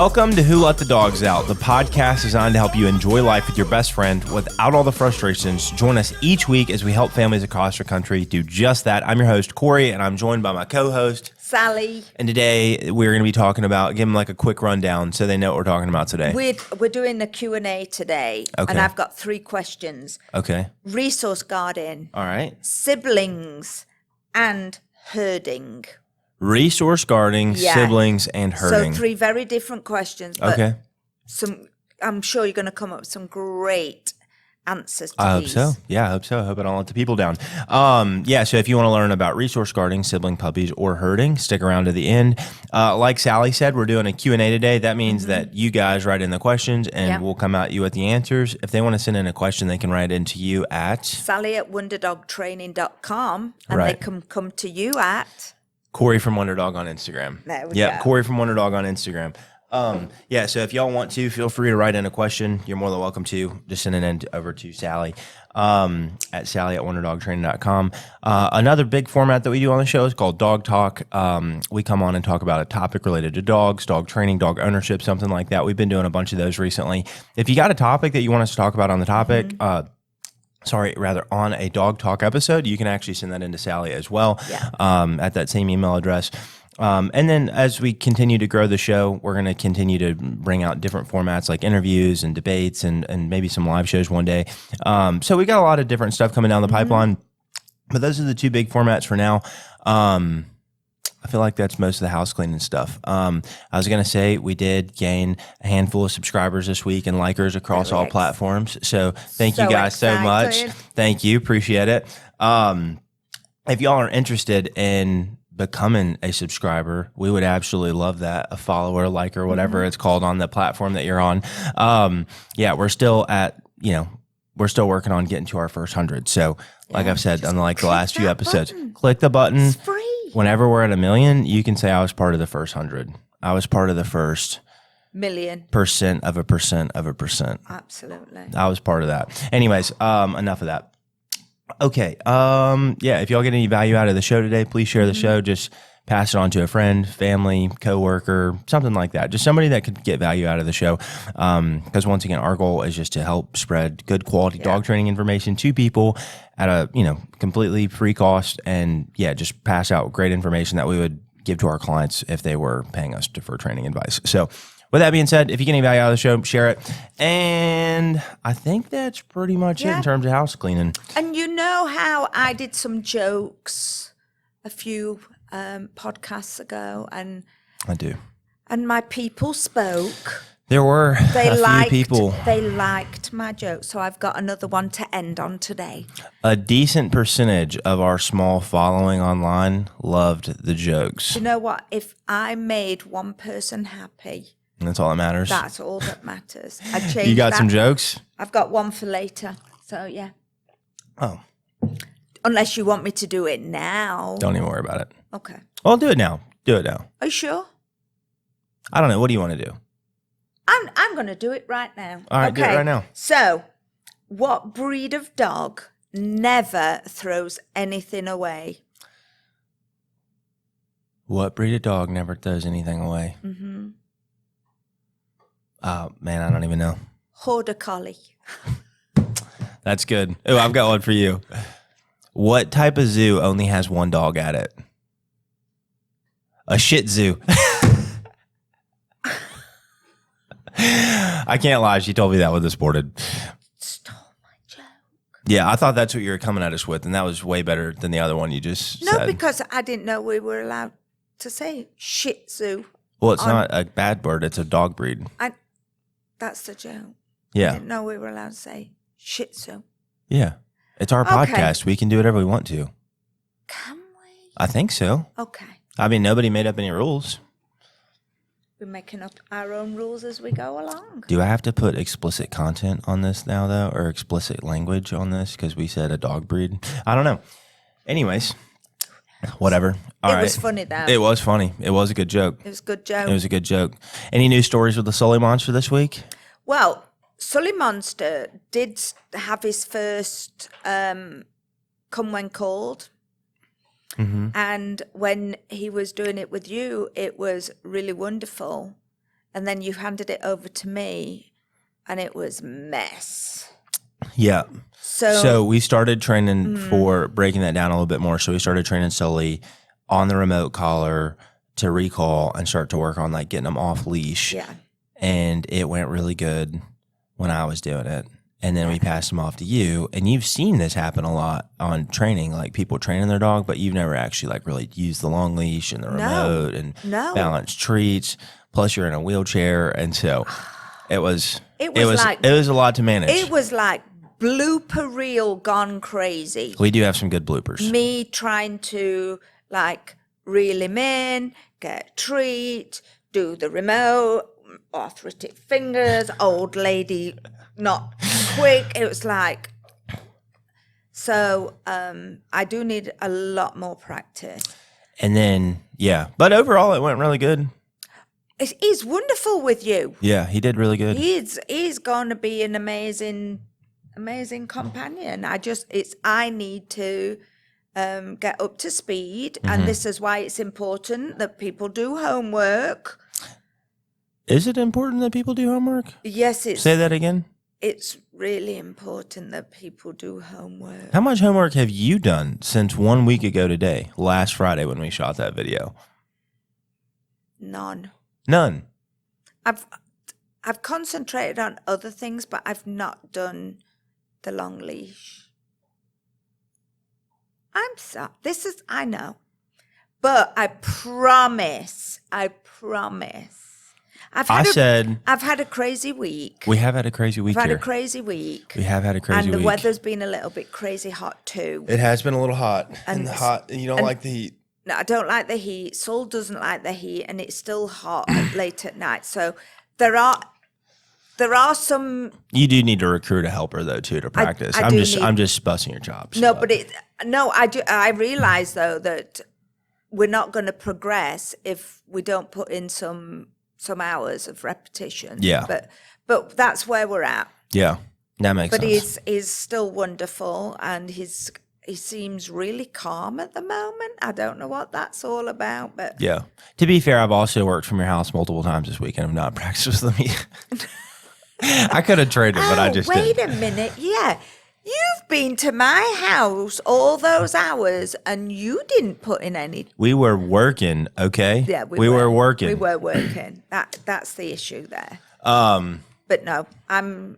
Welcome to Who Let the Dogs Out, the podcast designed to help you enjoy life with your best friend without all the frustrations. Join us each week as we help families across the country do just that. I'm your host, Corey, and I'm joined by my co-host, Sally. And today we're going to be talking about, give them like a quick rundown so they know what we're talking about today. We're doing a Q&A today, Okay. and I've got 3 questions. Okay. Resource guarding, All right. siblings, and herding. Resource guarding, Yeah. siblings, and herding. So 3 very different questions, but Okay. I'm sure you're going to come up with some great answers to I hope these. so. Yeah, I hope so. I hope I don't let the people down. So if you want to learn about resource guarding, sibling puppies, or herding, stick around to the end. Like Sally said, we're doing a Q&A today. That means that you guys write in the questions, and we'll come at you with the answers. If they want to send in a question, they can write into you at Sally@wonderdogtraining.com, and Right. they can come to you at Corey from Wonderdog on Instagram. There we Yep, go. Corey from Wonderdog on Instagram. So if y'all want to, feel free to write in a question. You're more than welcome to. Just send it in over to Sally at Sally@wonderdogtraining.com. Another big format that we do on the show is called Dog Talk. We come on and talk about a topic related to dogs, dog training, dog ownership, something like that. We've been doing a bunch of those recently. If you got a topic that you want us to talk about on the topic, on a Dog Talk episode, you can actually send that into Sally as well at that same email address. And then as we continue to grow the show, we're going to continue to bring out different formats like interviews and debates and maybe some live shows one day. So we got a lot of different stuff coming down the pipeline, but those are the 2 big formats for now. I feel like that's most of the house cleaning stuff. I was going to say we did gain a handful of subscribers this week and likers across all platforms. So thank you guys so much. Thank you. Appreciate it. If y'all are interested in becoming a subscriber, we would absolutely love that. A follower, liker, whatever it's called on the platform that you're on. We're still we're still working on getting to our first 100. So like I've said on the last few episodes, click the button. It's free. Whenever we're at 1 million, you can say I was part of the first 100. I was part of the first million. percent of a percent of a percent. Absolutely. I was part of that. Anyways, enough of that. Okay. If y'all get any value out of the show today, please share the show. Just pass it on to a friend, family, coworker, something like that. Just somebody that could get value out of the show. Because once again, our goal is just to help spread good quality dog training information to people at a completely free cost, and just pass out great information that we would give to our clients if they were paying us for training advice. So with that being said, if you get any value out of the show, share it. And I think that's pretty much it in terms of house cleaning. And you know how I did some jokes a few podcasts ago, and I do. And my people spoke. There were a few people. They liked my joke, so I've got another one to end on today. A decent percentage of our small following online loved the jokes. You know what? If I made one person happy, that's all that matters. that's all that matters. I changed. You got some that. jokes? I've got one for later. So yeah. Oh. Unless you want me to do it now. Don't even worry about it. Okay. Well, do it now. Do it now. Are you sure? I don't know. What do you want to do? I'm going to do it right now. All right, do it right now. So, what breed of dog never throws anything away? What breed of dog never throws anything away? Oh, man, I don't even know. Border Collie. That's good. Oh, I've got one for you. What type of zoo only has one dog at it? A Shih Tzu. I can't lie. She told me that when this boarded. Stole my joke. Yeah, I thought that's what you were coming at us with, and that was way better than the other one you just said. No, because I didn't know we were allowed to say Shih Tzu. Well, it's not a bad bird. It's a dog breed. That's the joke. Yeah. I didn't know we were allowed to say Shih Tzu. Yeah. It's our podcast. We can do whatever we want to. Can we? I think so. Okay. I mean, nobody made up any rules. We're making up our own rules as we go along. Do I have to put explicit content on this now, though, or explicit language on this because we said a dog breed? I don't know. Anyways, whatever. All right. It was funny, though. It was funny. It was a good joke. It was a good joke. It was a good joke. Any news stories with the Sully Monster this week? Well, Sully Monster did have his first Come When Called. Mm-hmm. And when he was doing it with you, it was really wonderful. and then you handed it over to me, and it was mess. Yeah. So So we started training for breaking that down a little bit more. So we started training slowly on the remote collar to recall and start to work on like getting them off leash. yeah, And it went really good when I was doing it. And then we passed them off to you. And you've seen this happen a lot on training, like people training their dog, but you've never actually like really used the long leash and the remote and balanced treats. Plus you're in a wheelchair. And so it was a lot to manage. It was like blooper reel gone crazy. We do have some good bloopers. Me trying to like reel him in, get a treat, do the remote, arthritic fingers, old lady not quick. It was like, so I do need a lot more practice. And then, yeah. But overall, it went really good. He's wonderful with you. Yeah, he did really good. He's going to be an amazing companion. I need to get up to speed, and this is why it's important that people do homework. Is it important that people do homework? Yes, Say that again. It's really important that people do homework. How much homework have you done since 1 week ago today, last Friday when we shot that video? None. I've concentrated on other things, but I've not done the long leash. I'm sorry. I know. But I promise. I've had a crazy week. We have had a crazy week. We have had a crazy week. And the weather's been a little bit crazy hot too. It has been a little hot. And you don't like the heat. No, I don't like the heat. Saul doesn't like the heat, and it's still hot late at night. So there are some. You do need to recruit a helper though too to practice. I'm just busting your chops. No, but I realize though that we're not going to progress if we don't put in some hours of repetition. Yeah. But that's where we're at. Yeah, that makes sense. But he's still wonderful, and he seems really calm at the moment. I don't know what that's all about, but yeah. To be fair, I've also worked from your house multiple times this week, and I've not practiced with them yet. I could have traded, but I just wait didn't. a minute. Yeah. You've been to my house all those hours and you didn't put in any. We were working, okay? Yeah, we were working. We were working. That's the issue there. But no, I'm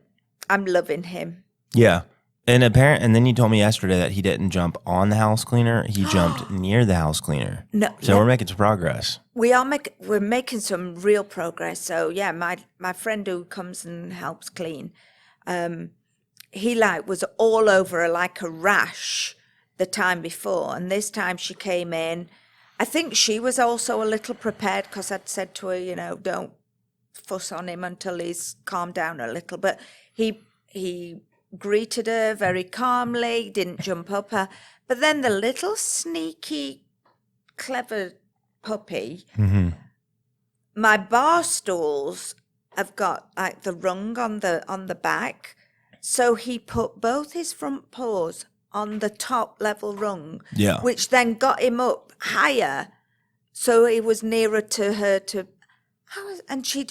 loving him. Yeah. And then you told me yesterday that he didn't jump on the house cleaner. He jumped near the house cleaner. No. So we're making some progress. We're making some real progress. So yeah, my friend who comes and helps clean, he was all over her like a rash the time before. And this time she came in. I think she was also a little prepared because I'd said to her, don't fuss on him until he's calmed down a little. But he greeted her very calmly, didn't jump up her. But then the little sneaky, clever puppy, my bar stools have got like the rung on the back. So he put both his front paws on the top level rung, which then got him up higher. So he was nearer to her and she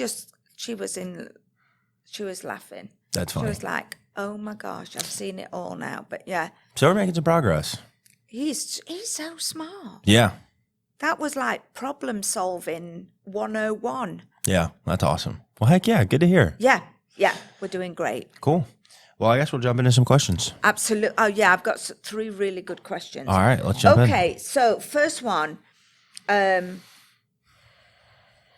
was laughing. That's funny. She was like, oh my gosh, I've seen it all now. But yeah. So we're making some progress. He's so smart. Yeah. That was like problem solving 101. Yeah, that's awesome. Well, heck yeah, good to hear. Yeah, we're doing great. Cool. Well, I guess we'll jump into some questions. Absolutely. Oh yeah, I've got 3 really good questions. All right, let's jump in. Okay, so first one,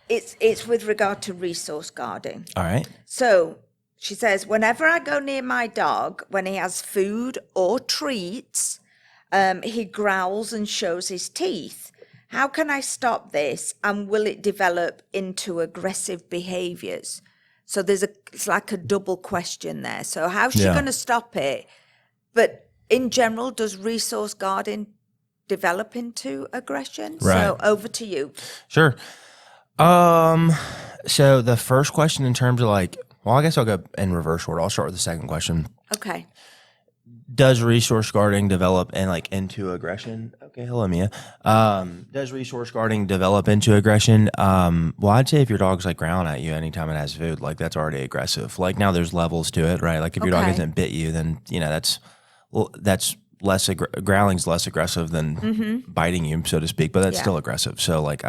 it's with regard to resource guarding. All right. So she says, whenever I go near my dog, when he has food or treats, he growls and shows his teeth. How can I stop this, and will it develop into aggressive behaviors? So it's like a double question there. So how's she going to stop it? But in general, does resource guarding develop into aggression? Right. So over to you. Sure. So the first question in terms of I guess I'll go in reverse order. I'll start with the second question. Okay. Does resource guarding develop and like into aggression? Okay, hello Mia. Does resource guarding develop into aggression? Well, I'd say if your dog's like growling at you anytime it has food, like that's already aggressive. Like now there's levels to it, right? Like if your dog Okay. hasn't bit you, then that's less growling's less aggressive than biting you, so to speak, but that's Yeah. still aggressive. So like,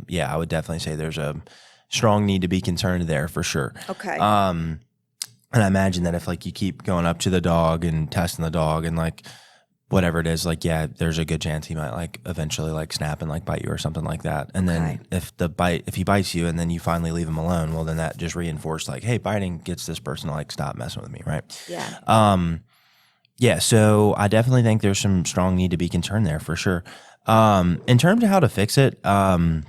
yeah, I would definitely say there's a strong need to be concerned there for sure. Okay. And I imagine that if like you keep going up to the dog and testing the dog and like whatever it is, like yeah, there's a good chance he might like eventually like snap and like bite you or something like that. And Okay. then if he bites you and then you finally leave him alone, well then that just reinforced like, hey, biting gets this person to like stop messing with me, right? Yeah. Yeah, so I definitely think there's some strong need to be concerned there for sure. In terms of how to fix it, I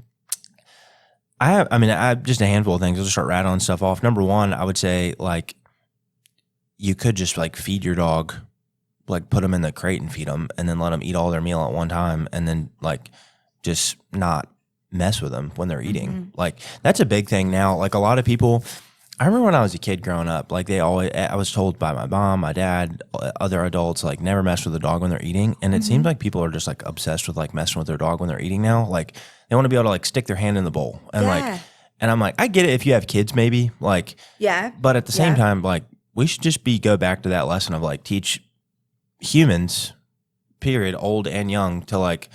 have just a handful of things. I'll just start rattling stuff off. Number one, I would say like you could just like feed your dog, like put them in the crate and feed them, and then let them eat all their meal at one time, and then like just not mess with them when they're eating. Like that's a big thing now. Like a lot of people, I remember when I was a kid growing up, like I was told by my mom, my dad, other adults, like never mess with the dog when they're eating. And it seems like people are just like obsessed with like messing with their dog when they're eating now. Like they want to be able to like stick their hand in the bowl and Yeah. and I'm like, I get it if you have kids maybe, like, Yeah. but at the same Yeah. time, like we should just go back to that lesson of like teach humans, period, old and young, to like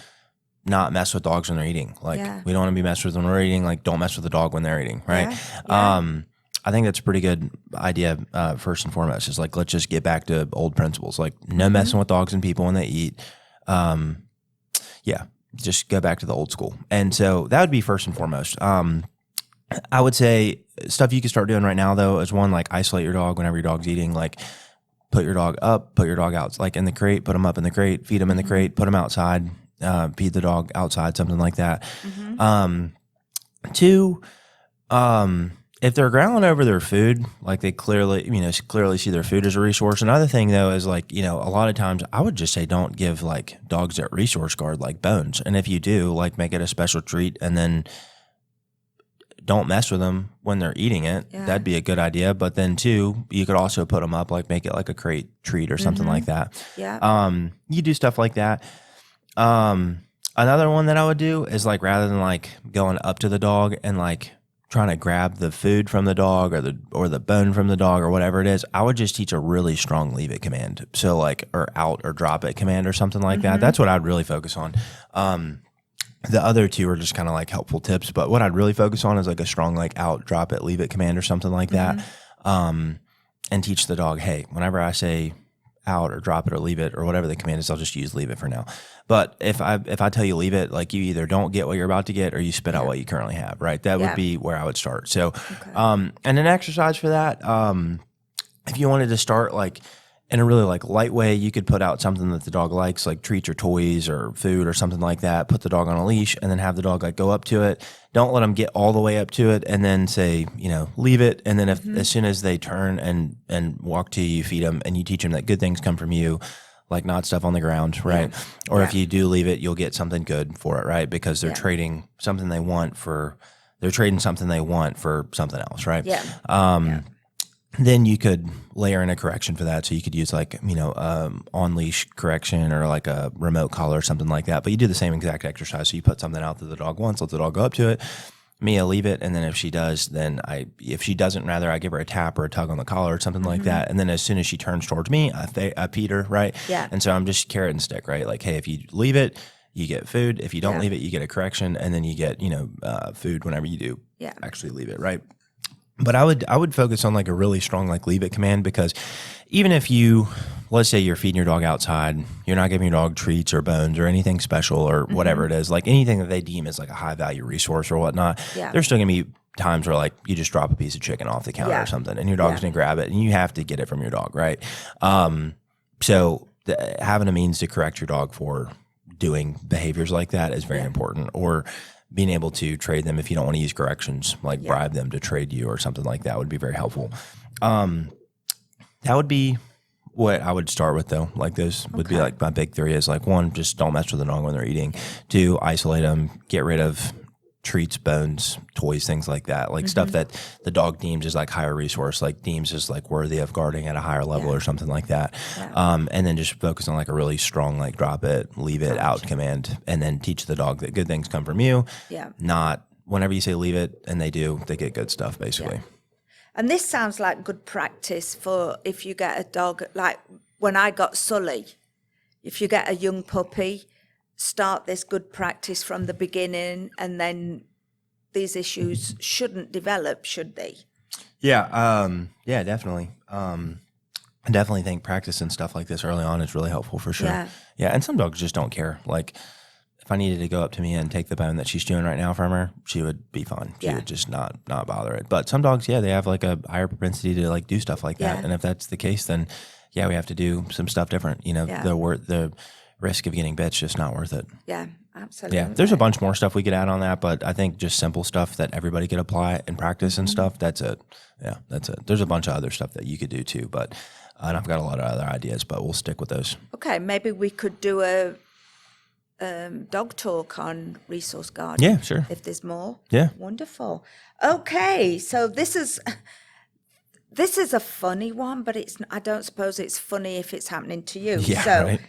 not mess with dogs when they're eating. Like Yeah. we don't want to be messed with when we're eating. Like don't mess with the dog when they're eating, right? Yeah. I think that's a pretty good idea. First and foremost, is like let's just get back to old principles, like no messing with dogs and people when they eat. Yeah, just go back to the old school. And so that would be first and foremost. I would say stuff you can start doing right now though is one, like isolate your dog whenever your dog's eating. Like put your dog up, put your dog out, like in the crate, put them up in the crate, feed them in the crate, put them outside, feed the dog outside, something like that. Two, if they're growling over their food, like they clearly see their food as a resource. Another thing though is like, a lot of times I would just say don't give like dogs that resource guard like bones. And if you do, like make it a special treat and then don't mess with them when they're eating it. Yeah. That'd be a good idea. But then two, you could also put them up, like make it like a crate treat or something like that. Yeah. You do stuff like that. Another one that I would do is like rather than like going up to the dog and like trying to grab the food from the dog or the bone from the dog or whatever it is, I would just teach a really strong leave it command. So like or out or drop it command or something like that. That's what I'd really focus on. The other two are just kind of like helpful tips, but what I'd really focus on is like a strong like out, drop it, leave it command or something like that. And teach the dog, hey, whenever I say out or drop it or leave it or whatever the command is, I'll just use leave it for now. But if I tell you leave it, like you either don't get what you're about to get or you spit out what you currently have, right? That would be where I would start. So, and an exercise for that, if you wanted to start like in a really like light way, you could put out something that the dog likes, like treats or toys or food or something like that. Put the dog on a leash and then have the dog like go up to it. Don't let them get all the way up to it and then say, leave it. And then if as soon as they turn and walk to you, you feed them and you teach them that good things come from you, like not stuff on the ground, right? Or if you do leave it, you'll get something good for it, right? Because they're trading something they want for something else, right? Yeah. Then you could layer in a correction for that. So you could use like, on leash correction or like a remote collar or something like that. But you do the same exact exercise. So you put something out that the dog wants, let the dog go up to it. Mia, leave it. And then if she does, if she doesn't, rather, I give her a tap or a tug on the collar or something like that. And then as soon as she turns towards me, I feed her, right? Yeah. And so I'm just carrot and stick, right? Like, hey, if you leave it, you get food. If you don't leave it, you get a correction. And then you get, food whenever you do actually leave it, right? But I would focus on like a really strong like leave it command, because even if let's say you're feeding your dog outside, you're not giving your dog treats or bones or anything special or whatever it is, like anything that they deem as like a high value resource or whatnot, there's still gonna be times where like you just drop a piece of chicken off the counter or something and your dog's gonna grab it and you have to get it from your dog, right? So having a means to correct your dog for doing behaviors like that is very important. Or being able to trade them if you don't want to use corrections, like bribe them to trade you or something like that would be very helpful. That would be what I would start with though. Like those would be like my big three is like, one, just don't mess with the dog when they're eating. Two, isolate them, get rid of treats, bones, toys, things like that, like stuff that the dog deems as like higher resource, like deems as like worthy of guarding at a higher level or something like that. And then just focus on like a really strong, like drop it, leave it out command, and then teach the dog that good things come from you. Not whenever you say leave it and they do, they get good stuff basically. And this sounds like good practice for if you get a dog, like when I got Sully, if you get a young puppy, start this good practice from the beginning, and then these issues shouldn't develop, should they? Yeah, yeah, definitely. I definitely think practicing stuff like this early on is really helpful for sure. Yeah, and some dogs just don't care. Like, if I needed to go up to me and take the bone that she's chewing right now from her, she would be fine. She would just not bother it. But some dogs, they have like a higher propensity to like do stuff like that. And if that's the case, then we have to do some stuff different. You know, the risk of getting bit's just not worth it. Yeah, absolutely. Yeah, there's a bunch more stuff we could add on that, but I think just simple stuff that everybody could apply and practice and stuff, that's it. Yeah, that's it. There's a bunch of other stuff that you could do too, but and I've got a lot of other ideas, but we'll stick with those. Okay, maybe we could do a dog talk on resource guarding. Yeah, sure. If there's more. Yeah. Wonderful. Okay, so this is a funny one, but I don't suppose it's funny if it's happening to you. Yeah, so, right.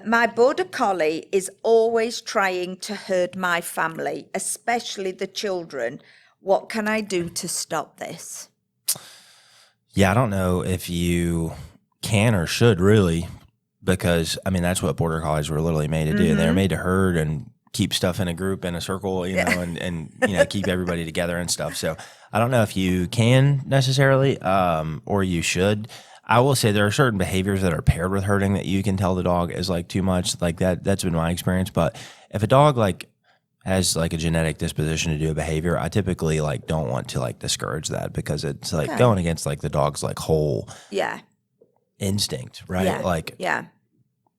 My border collie is always trying to herd my family, especially the children. What can I do to stop this? Yeah, I don't know if you can or should really, because I mean that's what border collies were literally made to do. They're made to herd and keep stuff in a group, in a circle, you know, and you know, keep everybody together and stuff. So I don't know if you can necessarily, or you should. I will say there are certain behaviors that are paired with herding that you can tell the dog is like too much. Like that's been my experience. But if a dog like has like a genetic disposition to do a behavior, I typically like don't want to like discourage that, because it's like going against like the dog's like whole instinct, right? Like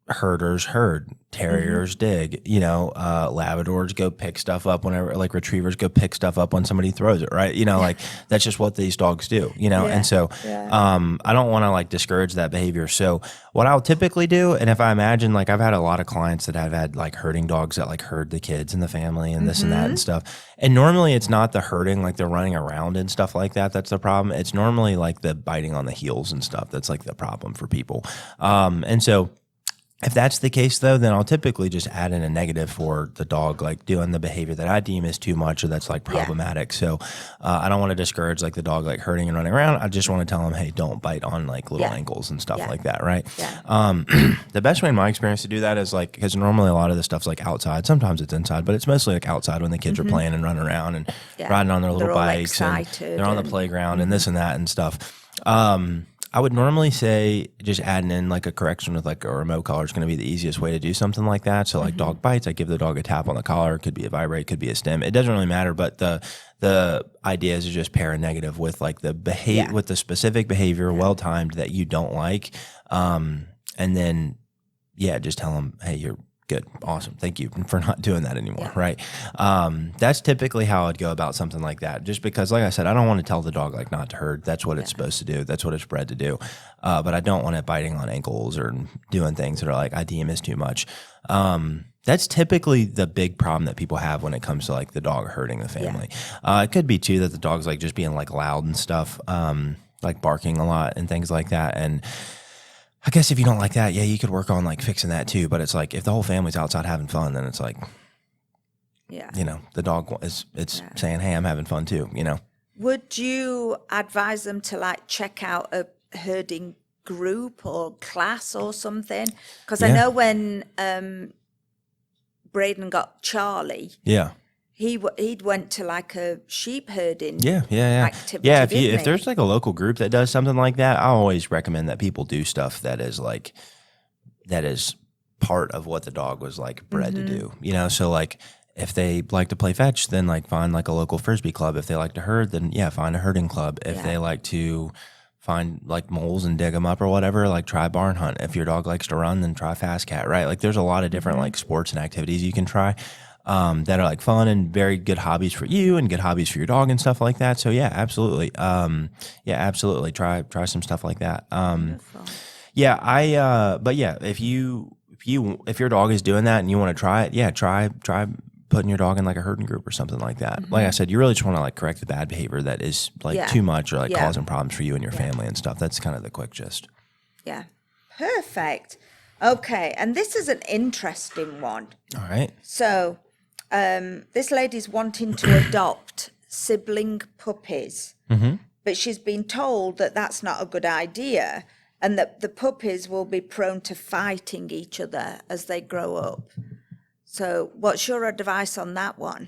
herders herd, terriers dig, you know, Labradors go pick stuff up whenever, like retrievers go pick stuff up when somebody throws it, right? You know, like that's just what these dogs do, you know? And so I don't want to like discourage that behavior. So what I'll typically do, and if I imagine, like I've had a lot of clients that have had like herding dogs that like herd the kids and the family and this and that and stuff. And normally it's not the herding, like they're running around and stuff like that, that's the problem. It's normally like the biting on the heels and stuff that's like the problem for people. And so if that's the case, though, then I'll typically just add in a negative for the dog, like doing the behavior that I deem is too much or that's like problematic. So I don't want to discourage like the dog like herding and running around. I just want to tell them, hey, don't bite on like little ankles and stuff like that, right? The best way in my experience to do that is like, because normally a lot of this stuff's like outside. Sometimes it's inside, but it's mostly like outside when the kids are playing and running around and riding on their little bikes and they're on the playground and this and that and stuff. I would normally say just adding in like a correction with like a remote collar is going to be the easiest way to do something like that. So like dog bites, I give the dog a tap on the collar. It could be a vibrate, could be a stim. It doesn't really matter, but the idea is to just pair a negative with like the with the specific behavior, well timed, that you don't like, and then just tell them, hey, you're good, awesome, thank you for not doing that anymore, right? That's typically how I'd go about something like that, just because like I said, I don't want to tell the dog like not to herd. That's what it's supposed to do, that's what it's bred to do, but I don't want it biting on ankles or doing things that are like I deem is too much. That's typically the big problem that people have when it comes to like the dog herding the family. It could be too that the dog's like just being like loud and stuff, like barking a lot and things like that. And I guess if you don't like that, you could work on like fixing that too. But it's like if the whole family's outside having fun, then it's like, you know, the dog is saying, hey, I'm having fun too, you know. Would you advise them to like check out a herding group or class or something? Because I know when Braden got Charlie, he'd went to like a sheep herding activity. Yeah, if there's like a local group that does something like that, I always recommend that people do stuff that is part of what the dog was like bred to do. You know, so like if they like to play fetch, then like find like a local frisbee club. If they like to herd, then find a herding club. If they like to find like moles and dig them up or whatever, like try barn hunt. If your dog likes to run, then try fast cat, right? Like there's a lot of different like sports and activities you can try. That are like fun and very good hobbies for you and good hobbies for your dog and stuff like that. So absolutely. Absolutely. Try some stuff like that. But if your dog is doing that and you want to try it, try putting your dog in like a herding group or something like that. Like I said, you really just want to like correct the bad behavior that is like too much or like causing problems for you and your family and stuff. That's kind of the quick gist. Yeah. Perfect. Okay. And this is an interesting one. All right. So this lady's wanting to adopt sibling puppies, but she's been told that that's not a good idea and that the puppies will be prone to fighting each other as they grow up. So what's your advice on that one?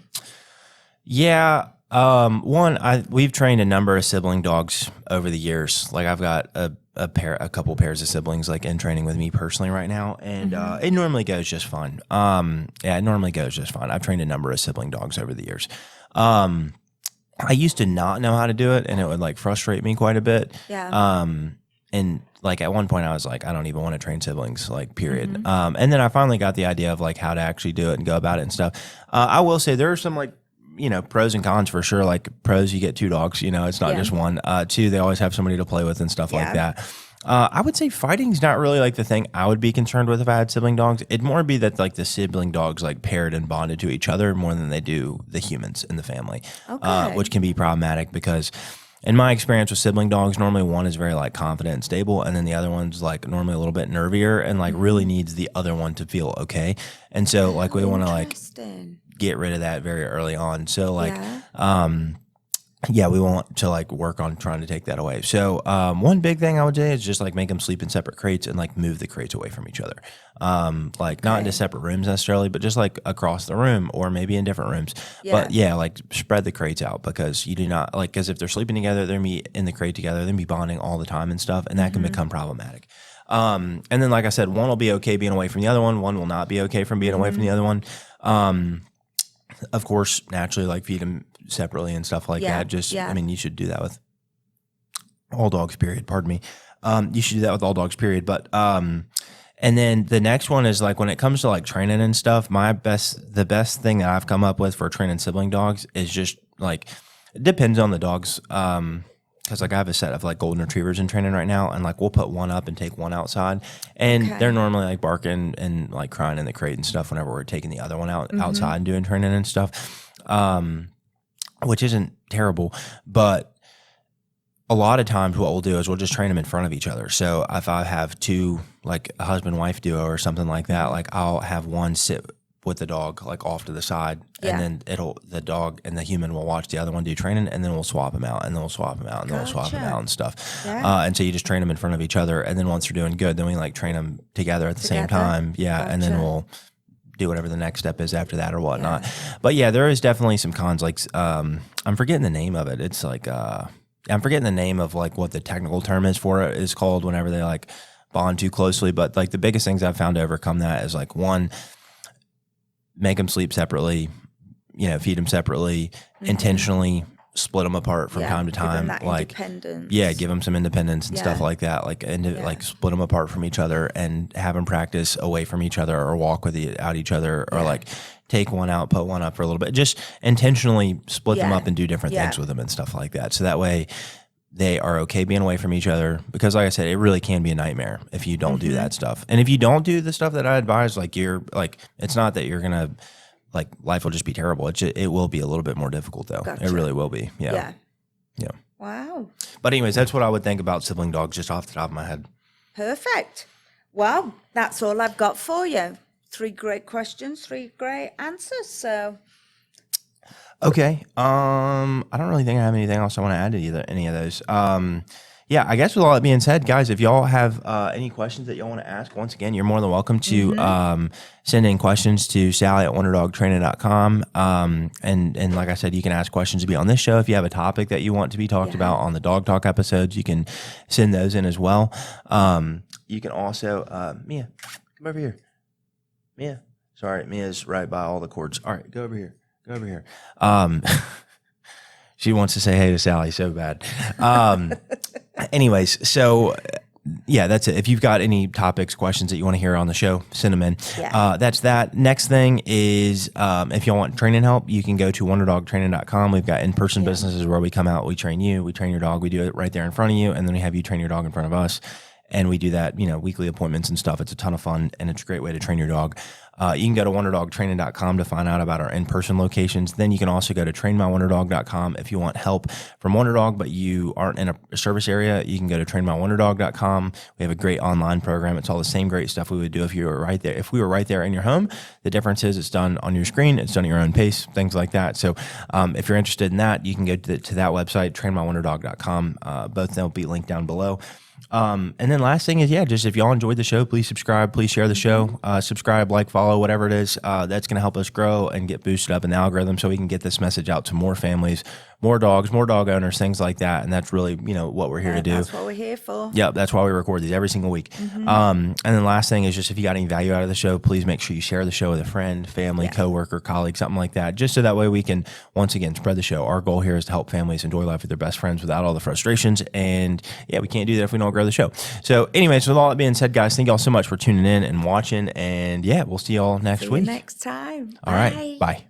Yeah. We've trained a number of sibling dogs over the years. Like I've got a couple pairs of siblings like in training with me personally right now. And, it normally goes just fine. It normally goes just fine. I've trained a number of sibling dogs over the years. I used to not know how to do it and it would like frustrate me quite a bit. Yeah. And like at one point I was like, I don't even want to train siblings, like period. And then I finally got the idea of like how to actually do it and go about it and stuff. I will say there are some like, pros and cons for sure. Like pros, you get 2 dogs, it's not just one. 2, they always have somebody to play with and stuff like that. I would say fighting's not really like the thing I would be concerned with if I had sibling dogs. It'd more be that like the sibling dogs like paired and bonded to each other more than they do the humans in the family, which can be problematic because in my experience with sibling dogs, normally one is very like confident and stable, and then the other one's like normally a little bit nervier and like really needs the other one to feel okay. And so like we want to like get rid of that very early on. So like, we want to like work on trying to take that away. So one big thing I would say is just like make them sleep in separate crates and like move the crates away from each other. Like not into separate rooms necessarily, but just like across the room or maybe in different rooms. But like spread the crates out because you do not like, because if they're sleeping together, they're be in the crate together, they'll be bonding all the time and stuff. And that can become problematic. And then, like I said, one will be okay being away from the other one. One will not be okay from being away from the other one. Of course, naturally, like feed them separately and stuff like that. I mean, you should do that with all dogs, period. Pardon me. You should do that with all dogs, period. But, and then the next one is like when it comes to like training and stuff, the best thing that I've come up with for training sibling dogs is just like, it depends on the dogs. Because like I have a set of like golden retrievers in training right now, and like we'll put one up and take one outside, and they're normally like barking and like crying in the crate and stuff whenever we're taking the other one outside and doing training and stuff, which isn't terrible. But a lot of times what we'll do is we'll just train them in front of each other. So if I have 2 like a husband-wife duo or something like that, like I'll have one sit with the dog like off to the side, and then the dog and the human will watch the other one do training, and then we'll swap them out, and then we'll swap them out, and then we'll swap them out and stuff. And so you just train them in front of each other, and then once they're doing good, then we like train them together at the same time. And then we'll do whatever the next step is after that or whatnot. But there is definitely some cons. Like I'm forgetting the name of it. It's like I'm forgetting the name of like what the technical term is for it is called whenever they like bond too closely. But like the biggest things I've found to overcome that is like one, make them sleep separately, feed them separately, intentionally split them apart from time to time. Like, give them some independence and stuff like that. Like, like split them apart from each other and have them practice away from each other or walk without each other or like take one out, put one up for a little bit. Just intentionally split them up and do different things with them and stuff like that. So that way they are okay being away from each other, because like I said, it really can be a nightmare if you don't do that stuff. And if you don't do the stuff that I advise, like it's not that you're going to like life will just be terrible. It will be a little bit more difficult though. It really will be. Yeah. Wow. But anyways, that's what I would think about sibling dogs just off the top of my head. Perfect. Well, that's all I've got for you. 3 great questions, 3 great answers. So okay. I don't really think I have anything else I want to add to any of those. I guess with all that being said, guys, if y'all have any questions that y'all want to ask, once again, you're more than welcome to send in questions to Sally@wonderdogtraining.com. And like I said, you can ask questions to be on this show. If you have a topic that you want to be talked about on the Dog Talk episodes, you can send those in as well. You can also, Mia, come over here. Mia. Sorry, Mia's right by all the cords. All right, go over here. Go over here. She wants to say hey to Sally so bad. Anyways, so that's it. If you've got any topics, questions that you want to hear on the show, send them in. That's that. Next thing is if y'all want training help, you can go to wonderdogtraining.com. We've got in-person businesses where we come out, we train you, we train your dog, we do it right there in front of you, and then we have you train your dog in front of us. And we do that, weekly appointments and stuff. It's a ton of fun, and it's a great way to train your dog. You can go to wonderdogtraining.com to find out about our in-person locations. Then you can also go to trainmywonderdog.com if you want help from WonderDog, but you aren't in a service area. You can go to trainmywonderdog.com. We have a great online program. It's all the same great stuff we would do if you were right there. If we were right there in your home, the difference is it's done on your screen. It's done at your own pace, things like that. So if you're interested in that, you can go to that website, trainmywonderdog.com. Both of them will be linked down below. And then last thing is, just if y'all enjoyed the show, please subscribe, please share the show, subscribe, like, follow, whatever it is. That's going to help us grow and get boosted up in the algorithm so we can get this message out to more families, more dogs, more dog owners, things like that. And that's really, what we're here to do. That's what we're here for. Yep, that's why we record these every single week. And then last thing is just if you got any value out of the show, please make sure you share the show with a friend, family, coworker, colleague, something like that, just so that way we can, once again, spread the show. Our goal here is to help families enjoy life with their best friends without all the frustrations. And we can't do that if we don't grow the show. So anyways, with all that being said, guys, thank y'all so much for tuning in and watching. And we'll see y'all next week. Next time. All right. Bye.